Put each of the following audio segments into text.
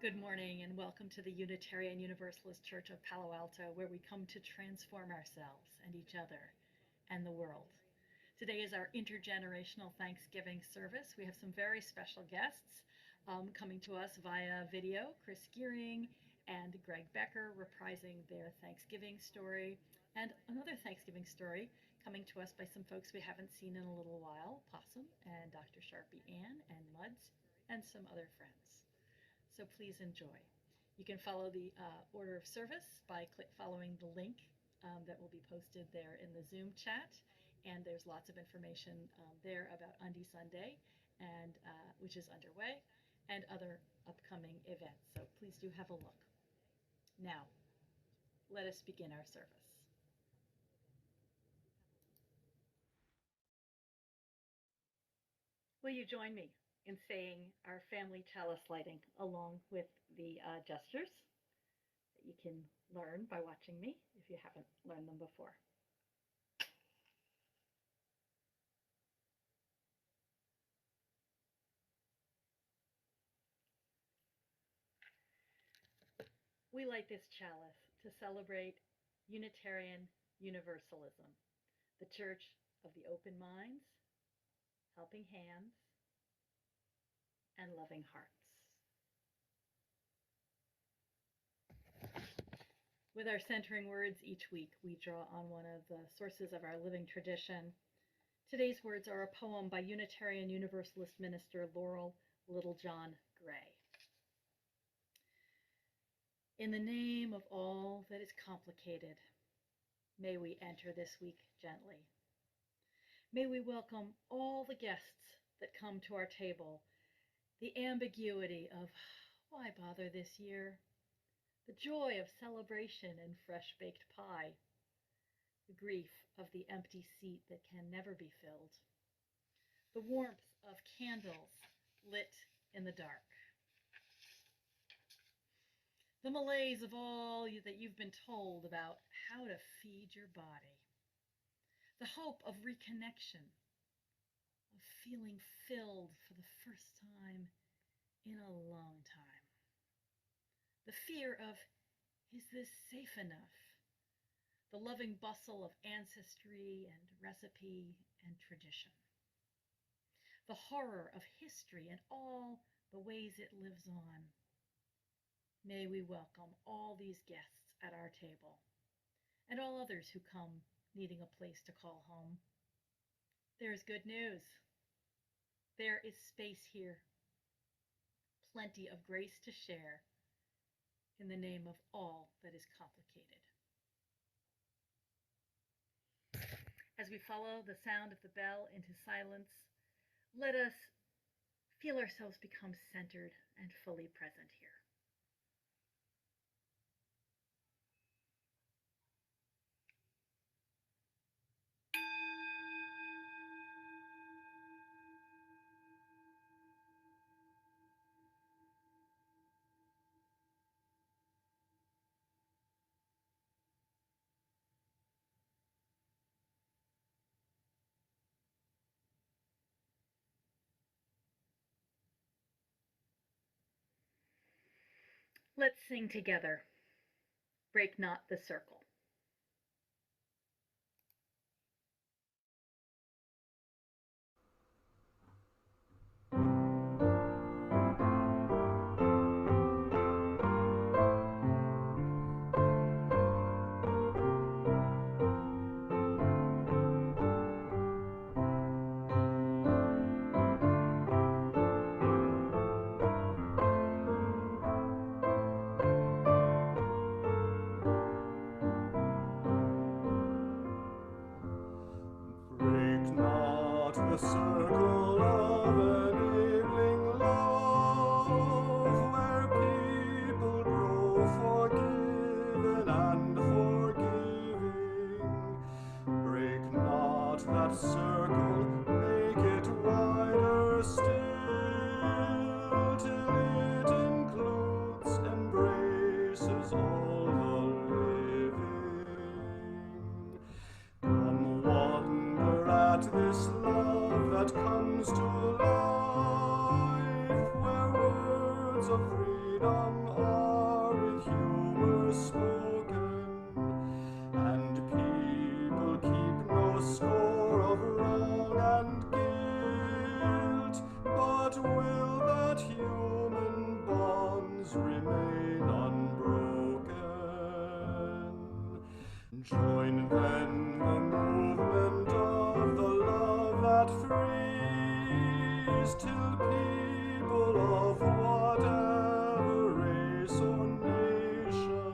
Good morning and welcome to the Unitarian Universalist Church of Palo Alto, where we come to transform ourselves and each other and the world. Today is our intergenerational Thanksgiving service. We have some very special guests coming to us via video, Kris Geering and Greg Becker reprising their Thanksgiving story, and another Thanksgiving story coming to us by some folks we haven't seen in a little while, Possum and Dr. Sharpie Ann and Muds and some other friends. So please enjoy. You can follow the order of service by following the link that will be posted there in the Zoom chat. And there's lots of information there about Undy Sunday, and which is underway, and other upcoming events. So please do have a look. Now, let us begin our service. Will you join me in saying our family chalice lighting along with the gestures that you can learn by watching me if you haven't learned them before. We light this chalice to celebrate Unitarian Universalism, the Church of the open minds, helping hands, and loving hearts. With our centering words each week, we draw on one of the sources of our living tradition. Today's words are a poem by Unitarian Universalist minister Laurel Littlejohn Gray. In the name of all that is complicated, may we enter this week gently. May we welcome all the guests that come to our table, the ambiguity of why bother this year, the joy of celebration and fresh-baked pie, the grief of the empty seat that can never be filled, the warmth of candles lit in the dark, the malaise of all that you've been told about how to feed your body, the hope of reconnection, of feeling filled for the first time in a long time, the fear of, is this safe enough? The loving bustle of ancestry and recipe and tradition, the horror of history and all the ways it lives on. May we welcome all these guests at our table and all others who come needing a place to call home. There is good news. There is space here, plenty of grace to share in the name of all that is complicated. As we follow the sound of the bell into silence, let us feel ourselves become centered and fully present here. Let's sing together. Break not the circle. The circle of enabling love, where people grow forgiven and forgiving. Break not that circle, make it wider still, till it includes, embraces all the living. Come wonder at this love that comes to life, where words of freedom freedom are with humor spoken, and people keep no score of wrong and guilt, but will that human bonds remain unbroken. Join then the movement of the love that frees, till people of whatever race or nation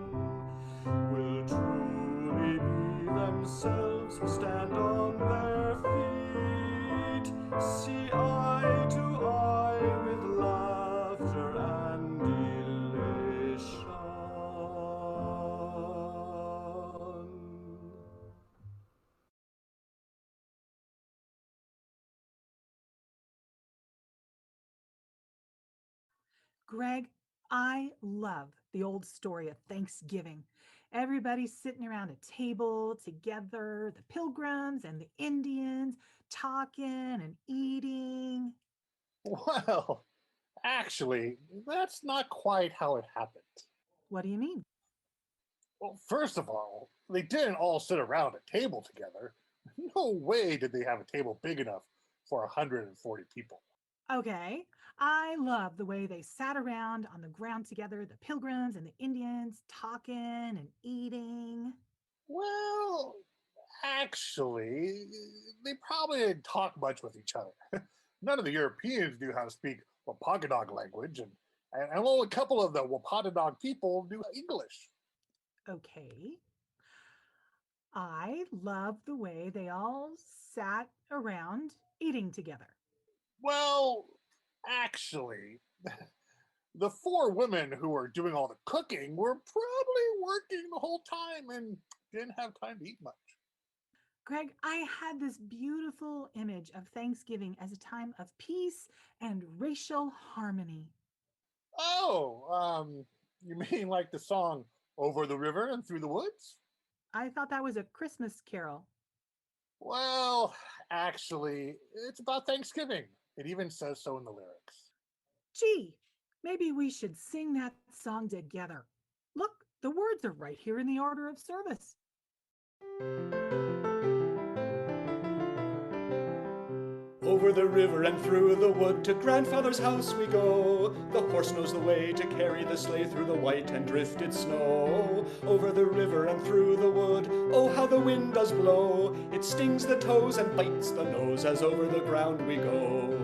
will truly be themselves, stand on their feet, see eye to eye with laughter and elation. Greg, I love the old story of Thanksgiving. Everybody's sitting around a table together, the pilgrims and the Indians talking and eating. Well, actually, that's not quite how it happened. What do you mean? Well, first of all, they didn't all sit around a table together. No way did they have a table big enough for 140 people. Okay, I love the way they sat around on the ground together, the pilgrims and the Indians talking and eating. Well, actually, they probably didn't talk much with each other. None of the Europeans knew how to speak Wampanoag language, and only a couple of the Wampanoag people knew English. Okay. I love the way they all sat around eating together. Well, actually, the four women who were doing all the cooking were probably working the whole time and didn't have time to eat much. Greg, I had this beautiful image of Thanksgiving as a time of peace and racial harmony. Oh, you mean like the song Over the River and Through the Woods? I thought that was a Christmas carol. Well, actually, it's about Thanksgiving. It even says so in the lyrics. Gee, maybe we should sing that song together. Look, the words are right here in the order of service. Over the river and through the wood to grandfather's house we go. The horse knows the way to carry the sleigh through the white and drifted snow. Over the river and through the wood, oh how the wind does blow. It stings the toes and bites the nose as over the ground we go.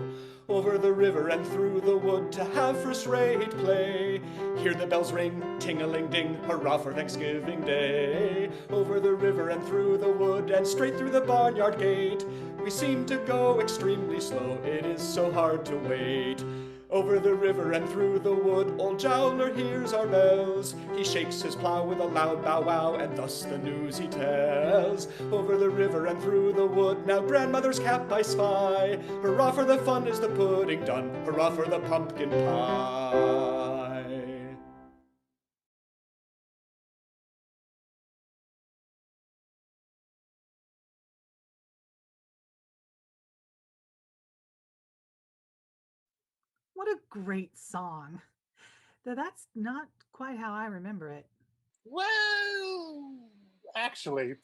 Over the river and through the wood to have first-rate play. Hear the bells ring, ting-a-ling-ding, hurrah for Thanksgiving Day. Over the river and through the wood and straight through the barnyard gate. We seem to go extremely slow, it is so hard to wait. Over the river and through the wood, old Jowler hears our bells. He shakes his plough with a loud bow wow, and thus the news he tells. Over the river and through the wood, now grandmother's cap I spy. Hurrah for the fun, is the pudding done? Hurrah for the pumpkin pie. What a great song. Though that's not quite how I remember it. Well, actually,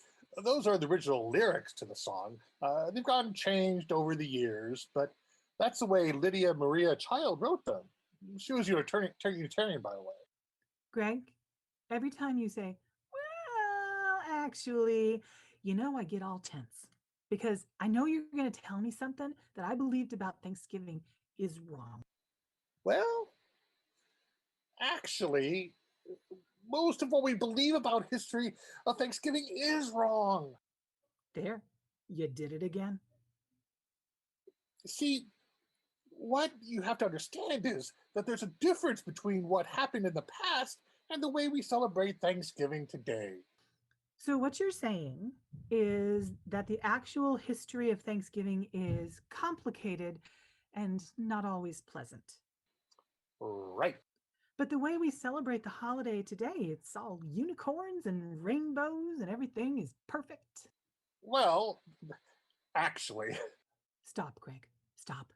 those are the original lyrics to the song. They've gotten changed over the years, but that's the way Lydia Maria Child wrote them. She was Unitarian, by the way. Greg, every time you say, well, actually, I get all tense because I know you're going to tell me something that I believed about Thanksgiving is wrong. Well, actually, most of what we believe about history of Thanksgiving is wrong. There, you did it again. See, what you have to understand is that there's a difference between what happened in the past and the way we celebrate Thanksgiving today. So, what you're saying is that the actual history of Thanksgiving is complicated and not always pleasant. Right. But the way we celebrate the holiday today, it's all unicorns and rainbows and everything is perfect. Well, actually, Stop, Greg. Stop.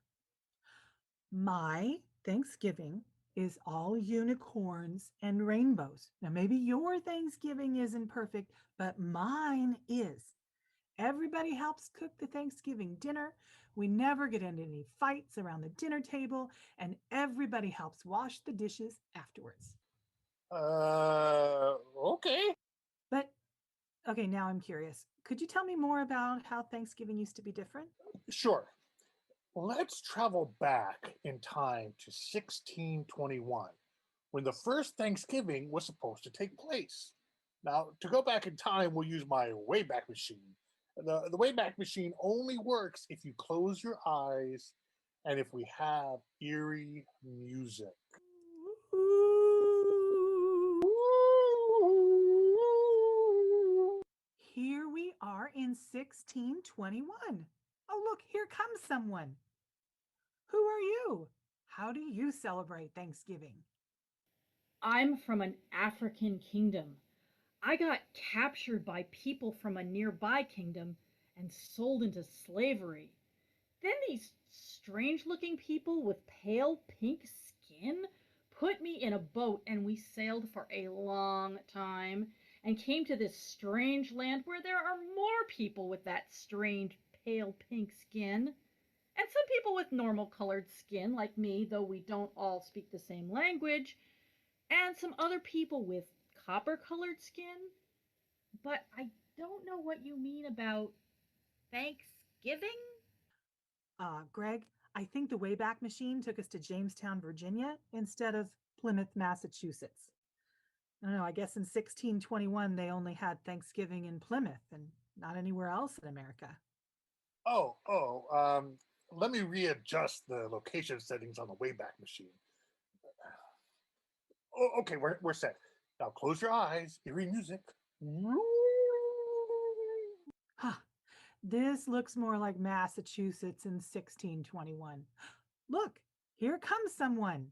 My Thanksgiving is all unicorns and rainbows. Now, maybe your Thanksgiving isn't perfect, but mine is. Everybody helps cook the Thanksgiving dinner. We never get into any fights around the dinner table, and everybody helps wash the dishes afterwards. Okay. But, okay, now I'm curious. Could you tell me more about how Thanksgiving used to be different? Sure. Let's travel back in time to 1621, when the first Thanksgiving was supposed to take place. Now, to go back in time, we'll use my Wayback Machine. The Wayback Machine only works if you close your eyes and if we have eerie music. Here we are in 1621. Oh, look, here comes someone. Who are you? How do you celebrate Thanksgiving? I'm from an African kingdom. I got captured by people from a nearby kingdom and sold into slavery. Then these strange looking people with pale pink skin put me in a boat and we sailed for a long time and came to this strange land where there are more people with that strange pale pink skin. And some people with normal colored skin, like me, though we don't all speak the same language, and some other people with copper colored skin. But I don't know what you mean about Thanksgiving. Greg, I think the Wayback Machine took us to Jamestown, Virginia, instead of Plymouth, Massachusetts. I don't know, I guess in 1621 they only had Thanksgiving in Plymouth and not anywhere else in America. Let me readjust the location settings on the Wayback Machine. Oh, okay, we're set. Now close your eyes, eerie music. Huh. This looks more like Massachusetts in 1621. Look, here comes someone.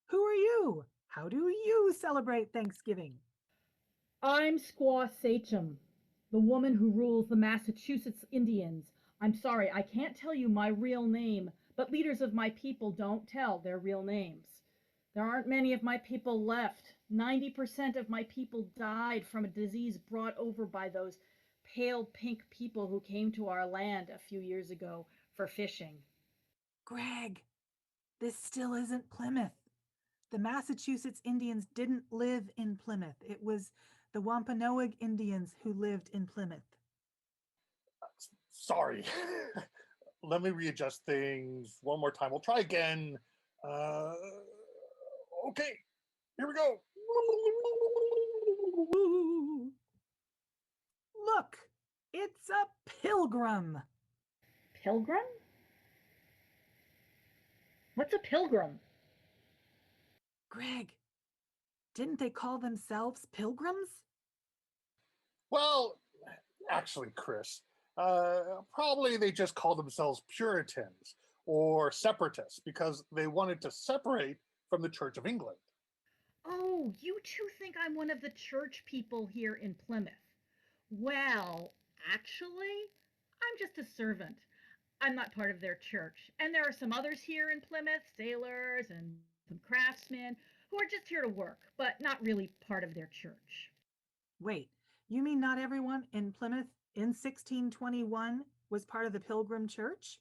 Who are you? How do you celebrate Thanksgiving? I'm Squaw Sachem, the woman who rules the Massachusetts Indians. I'm sorry, I can't tell you my real name, but leaders of my people don't tell their real names. There aren't many of my people left. 90% of my people died from a disease brought over by those pale pink people who came to our land a few years ago for fishing. Greg, this still isn't Plymouth. The Massachusetts Indians didn't live in Plymouth. It was the Wampanoag Indians who lived in Plymouth. Sorry. Let me readjust things one more time. We'll try again. Okay, here we go. Look, it's a pilgrim. Pilgrim? What's a pilgrim? Greg, didn't they call themselves pilgrims? Well, actually, Kris, probably they just called themselves Puritans or separatists because they wanted to separate from the Church of England. Oh, you two think I'm one of the church people here in Plymouth. Well, actually, I'm just a servant. I'm not part of their church. And there are some others here in Plymouth, sailors and some craftsmen, who are just here to work, but not really part of their church. Wait, you mean not everyone in Plymouth in 1621 was part of the Pilgrim Church?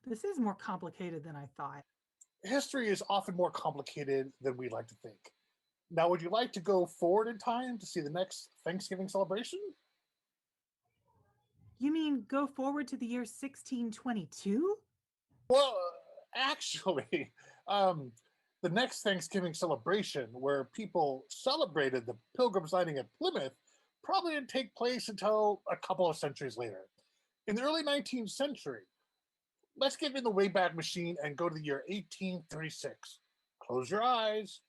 This is more complicated than I thought. History is often more complicated than we like to think. Now, would you like to go forward in time to see the next Thanksgiving celebration? You mean go forward to the year 1622? Well, actually, the next Thanksgiving celebration, where people celebrated the Pilgrims' landing at Plymouth, probably didn't take place until a couple of centuries later. In the early 19th century, let's get in the Wayback Machine and go to the year 1836. Close your eyes.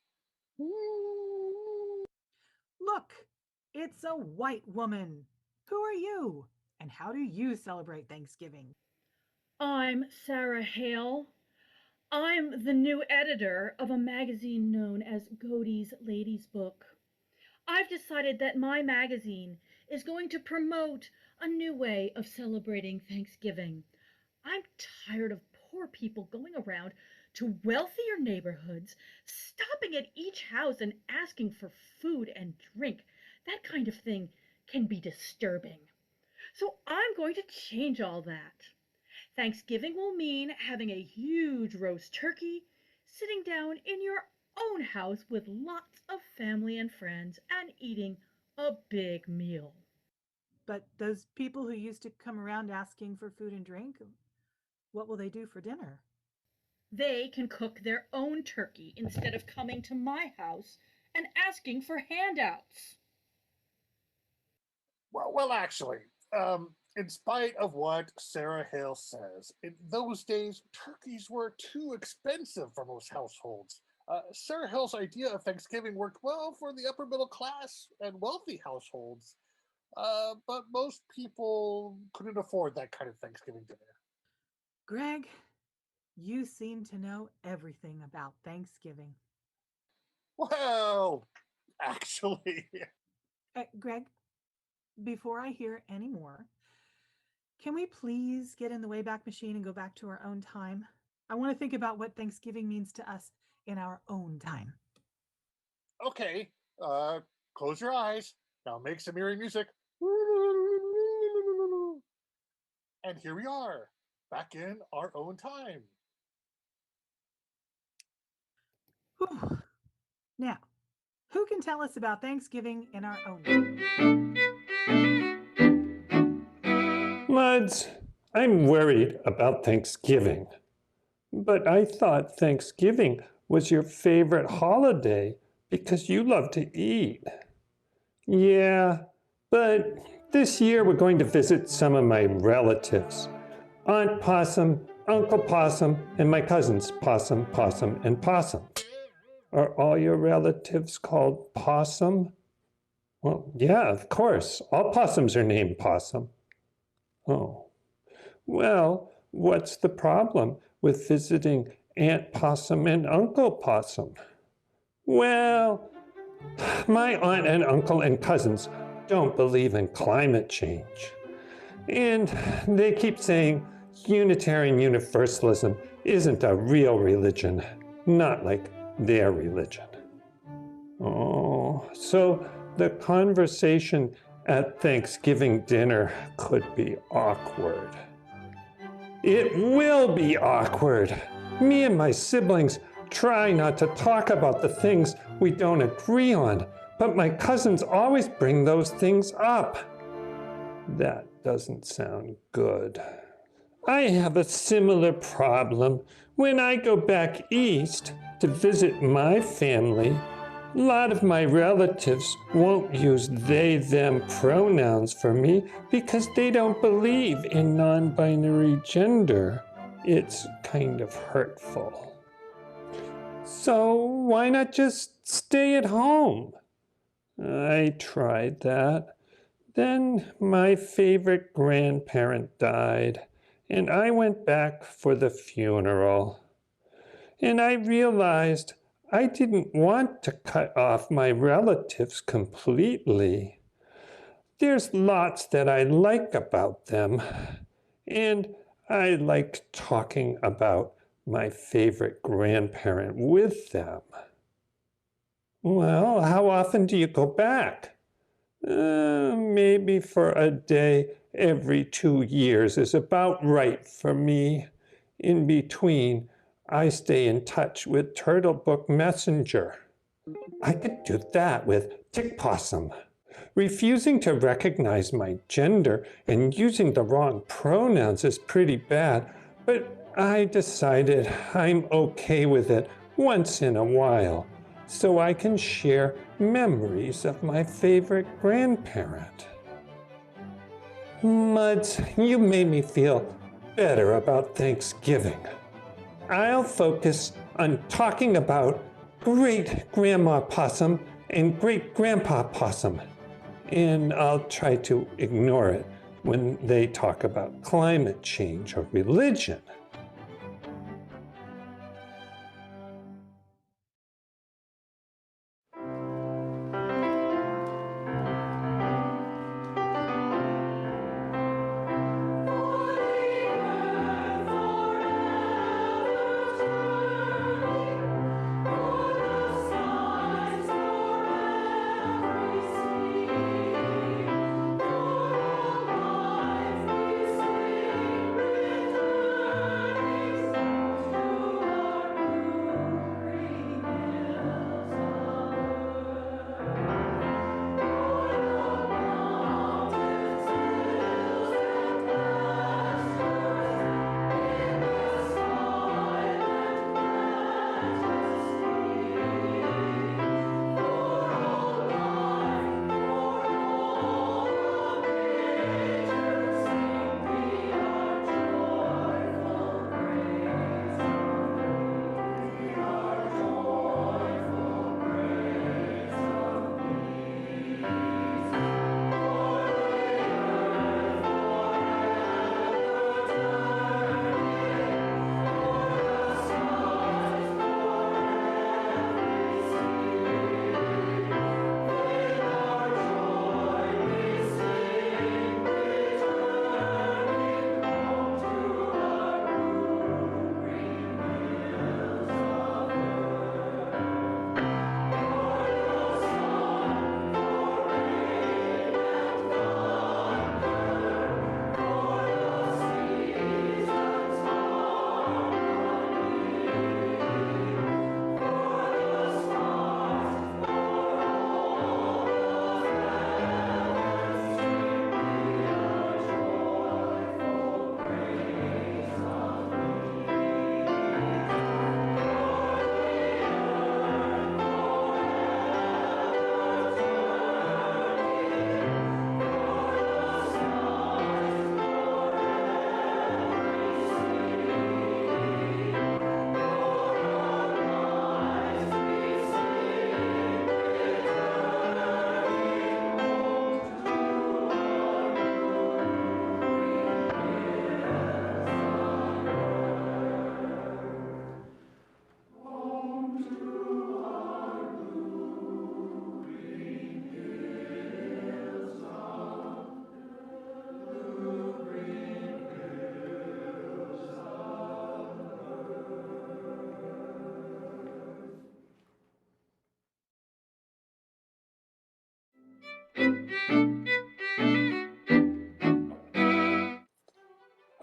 Look, it's a white woman. Who are you? And how do you celebrate Thanksgiving? I'm Sarah Hale. I'm the new editor of a magazine known as Godey's Ladies Book. I've decided that my magazine is going to promote a new way of celebrating Thanksgiving. I'm tired of poor people going around to wealthier neighborhoods, stopping at each house and asking for food and drink. That kind of thing can be disturbing. So I'm going to change all that. Thanksgiving will mean having a huge roast turkey, sitting down in your own house with lots of family and friends, and eating a big meal. But those people who used to come around asking for food and drink, what will they do for dinner? They can cook their own turkey instead of coming to my house and asking for handouts. Well, actually, in spite of what Sarah Hale says, in those days, turkeys were too expensive for most households. Sarah Hale's idea of Thanksgiving worked well for the upper middle class and wealthy households, but most people couldn't afford that kind of Thanksgiving dinner. Greg, you seem to know everything about Thanksgiving. Well, actually, Greg, before I hear any more, can we please get in the Wayback Machine and go back to our own time? I want to think about what Thanksgiving means to us in our own time. okay, close your eyes. Now make some eerie music. And here we are, back in our own time. Whew. Now, who can tell us about Thanksgiving in our own time? Muds, I'm worried about Thanksgiving. But I thought Thanksgiving was your favorite holiday because you love to eat. Yeah, but this year we're going to visit some of my relatives. Aunt Possum, Uncle Possum, and my cousins Possum, Possum, and Possum. Are all your relatives called Possum? Well, yeah, of course. All possums are named Possum. Oh. Well, what's the problem with visiting Aunt Possum and Uncle Possum? Well, my aunt and uncle and cousins don't believe in climate change. And they keep saying Unitarian Universalism isn't a real religion, not like their religion. Oh, so the conversation at Thanksgiving dinner could be awkward. It will be awkward. Me and my siblings try not to talk about the things we don't agree on, but my cousins always bring those things up. That doesn't sound good. I have a similar problem. When I go back east to visit my family, a lot of my relatives won't use they, them pronouns for me because they don't believe in non-binary gender. It's kind of hurtful. So why not just stay at home? I tried that. Then my favorite grandparent died, and I went back for the funeral. And I realized I didn't want to cut off my relatives completely. There's lots that I like about them, and I like talking about my favorite grandparent with them. Well, how often do you go back? Maybe for a day every 2 years is about right for me. In between, I stay in touch with Turtle Book Messenger. I could do that with Tick Possum. Refusing to recognize my gender and using the wrong pronouns is pretty bad, but I decided I'm okay with it once in a while, so I can share memories of my favorite grandparent. Muds, you made me feel better about Thanksgiving. I'll focus on talking about Great Grandma Possum and Great Grandpa Possum, and I'll try to ignore it when they talk about climate change or religion.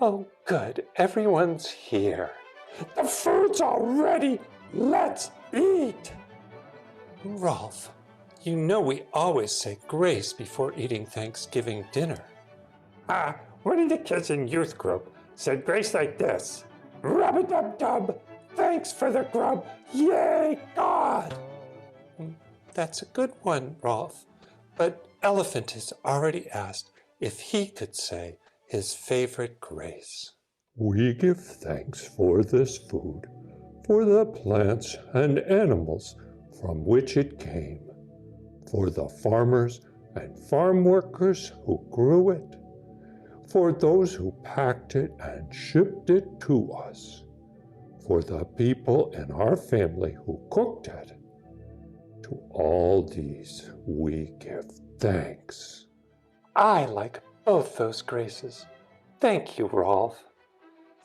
Oh, good, everyone's here. The food's all ready. Let's eat. Rolf, you know we always say grace before eating Thanksgiving dinner. One of the kids in youth group said grace like this. Rub-a-dub-dub, thanks for the grub, yay, God! That's a good one, Rolf. But Elephant has already asked if he could say his favorite grace. We give thanks for this food, for the plants and animals from which it came, for the farmers and farm workers who grew it, for those who packed it and shipped it to us, for the people in our family who cooked it. To all these we give thanks. I like both those graces. Thank you, Rolf.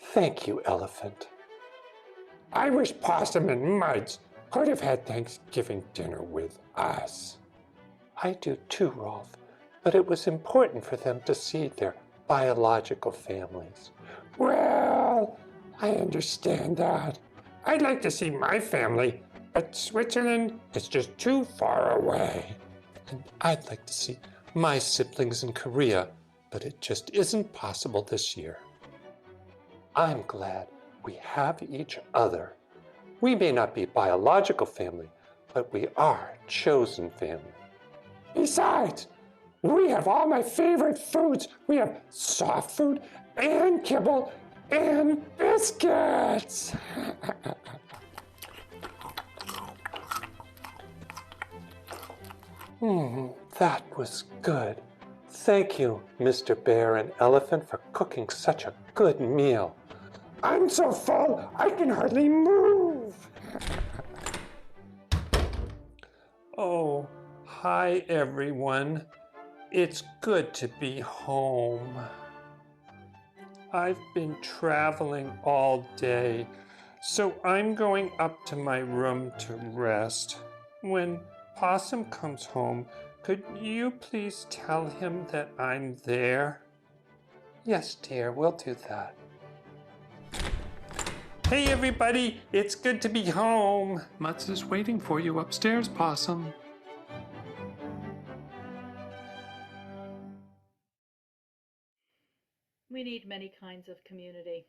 Thank you, Elephant. I wish Possum and Muds could have had Thanksgiving dinner with us. I do too, Rolf, but it was important for them to see their biological families. Well, I understand that. I'd like to see my family, but Switzerland is just too far away. And I'd like to see my siblings in Korea, but it just isn't possible this year. I'm glad we have each other. We may not be biological family, but we are chosen family. Besides, we have all my favorite foods. We have soft food and kibble and biscuits. That was good. Thank you, Mr. Bear and Elephant, for cooking such a good meal. I'm so full, I can hardly move. Oh, hi, everyone. It's good to be home. I've been traveling all day, so I'm going up to my room to rest. When Possum comes home, could you please tell him that I'm there? Yes, dear, we'll do that. Hey, everybody, it's good to be home. Mutz is waiting for you upstairs, Possum. We need many kinds of community.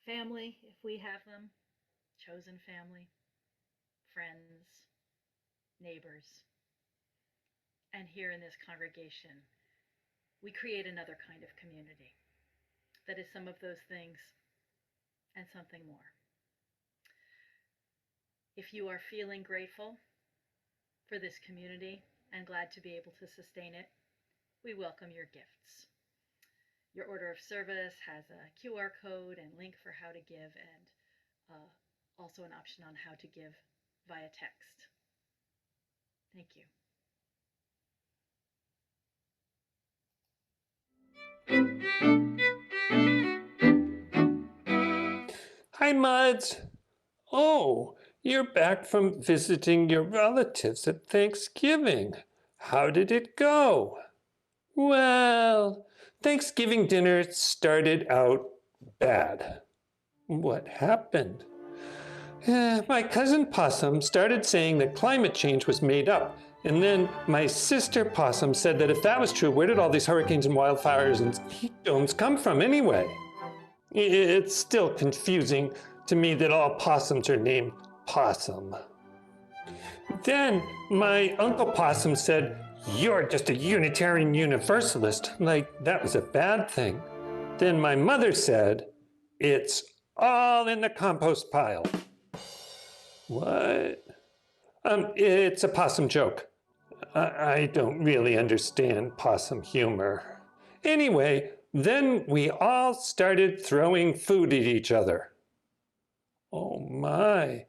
Family, if we have them, chosen family, friends, neighbors. And here in this congregation, we create another kind of community that is some of those things and something more. If you are feeling grateful for this community and glad to be able to sustain it, we welcome your gifts. Your order of service has a QR code and link for how to give, and also an option on how to give via text. Thank you. Hi, Muds. Oh, you're back from visiting your relatives at Thanksgiving. How did it go? Well, Thanksgiving dinner started out bad. What happened? My cousin Possum started saying that climate change was made up. And then my sister Possum said that if that was true, where did all these hurricanes and wildfires and heat domes come from anyway? It's still confusing to me that all possums are named Possum. Then my Uncle Possum said, "You're just a Unitarian Universalist," like that was a bad thing. Then my mother said, "It's all in the compost pile." What? It's a possum joke. I don't really understand possum humor. Anyway, then we all started throwing food at each other. Oh my,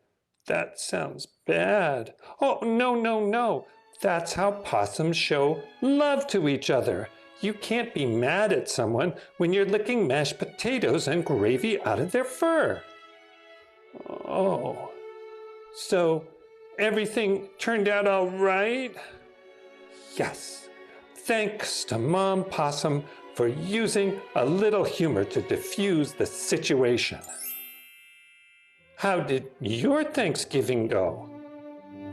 that sounds bad. Oh, no. That's how possums show love to each other. You can't be mad at someone when you're licking mashed potatoes and gravy out of their fur. Oh, so everything turned out all right? Yes, thanks to Mom Possum for using a little humor to diffuse the situation. How did your Thanksgiving go?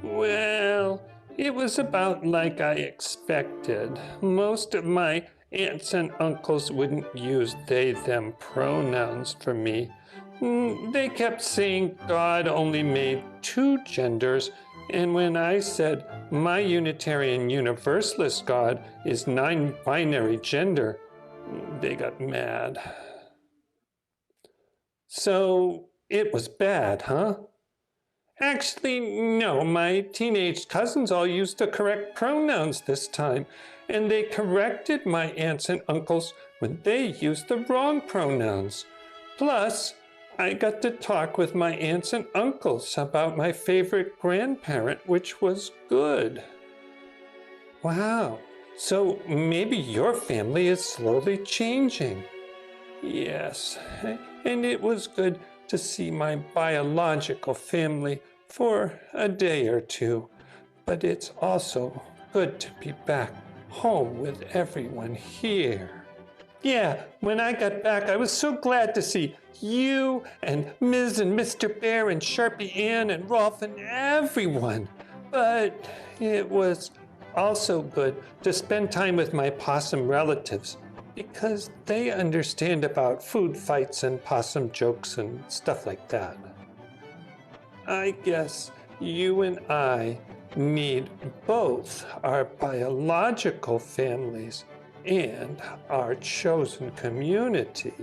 Well, it was about like I expected. Most of my aunts and uncles wouldn't use they, them pronouns for me. They kept saying God only made two genders, and when I said my Unitarian Universalist God is non-binary gender, they got mad. So it was bad, huh? Actually, no, my teenage cousins all used the correct pronouns this time, and they corrected my aunts and uncles when they used the wrong pronouns. Plus, I got to talk with my aunts and uncles about my favorite grandparent, which was good. Wow, so maybe your family is slowly changing. Yes, and it was good to see my biological family for a day or two, but it's also good to be back home with everyone here. Yeah, when I got back, I was so glad to see you and Ms. and Mr. Bear and Sharpie Ann and Rolf and everyone. But it was also good to spend time with my possum relatives because they understand about food fights and possum jokes and stuff like that. I guess you and I need both our biological families and our chosen community.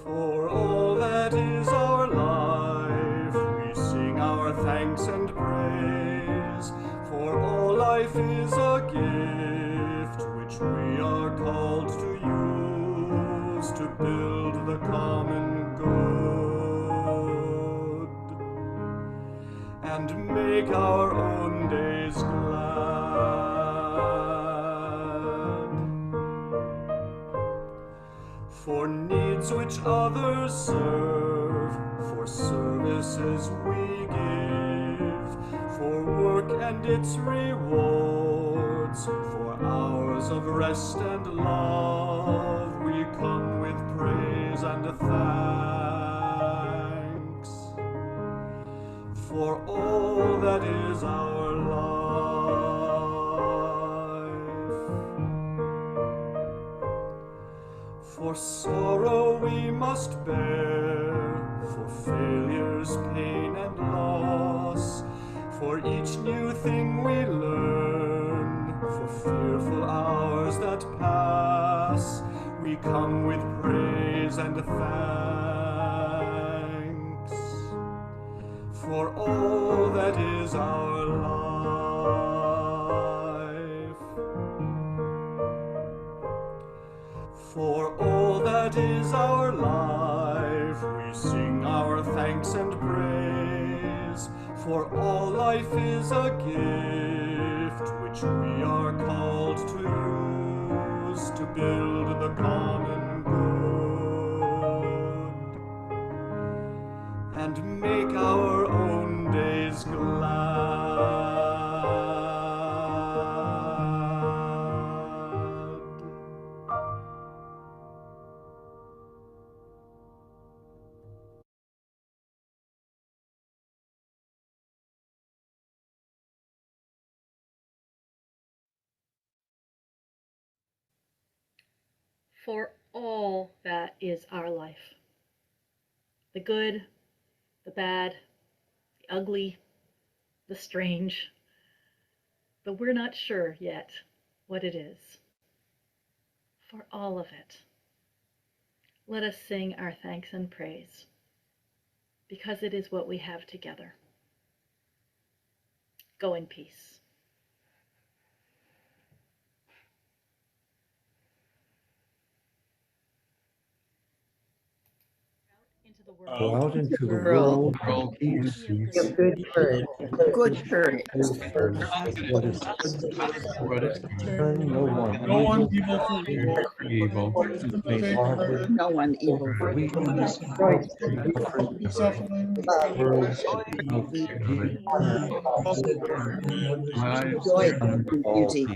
For all that is our life, we sing our thanks and praise. For all life is a gift which we are called to use to build the common good and make our own days glad. For needs which others serve, for services we give, for work and its rewards, for hours of rest and love, we come with praise and thanks. For all that is our life. For sorrow we must bear, for failures, pain, and loss, for each new thing we learn, for fearful hours that pass, we come with praise and thanks. For all that is our life. For all that is our life, we sing our thanks and praise. For all life is a gift which we are called to use to build the common good and make our own days glad. For all that is our life. The good, the bad, the ugly, the strange, but we're not sure yet what it is. for all of it. Let us sing our thanks and praise, because it is what we have together. Go in peace. Go out into the world of peace. Of good courage. Good courage. What is turn no one evil for evil. May harbor No one evil. weakness, Right. suffering, words of beauty, Joy and beauty.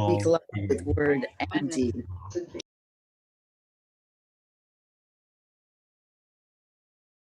Speak love with word and deed.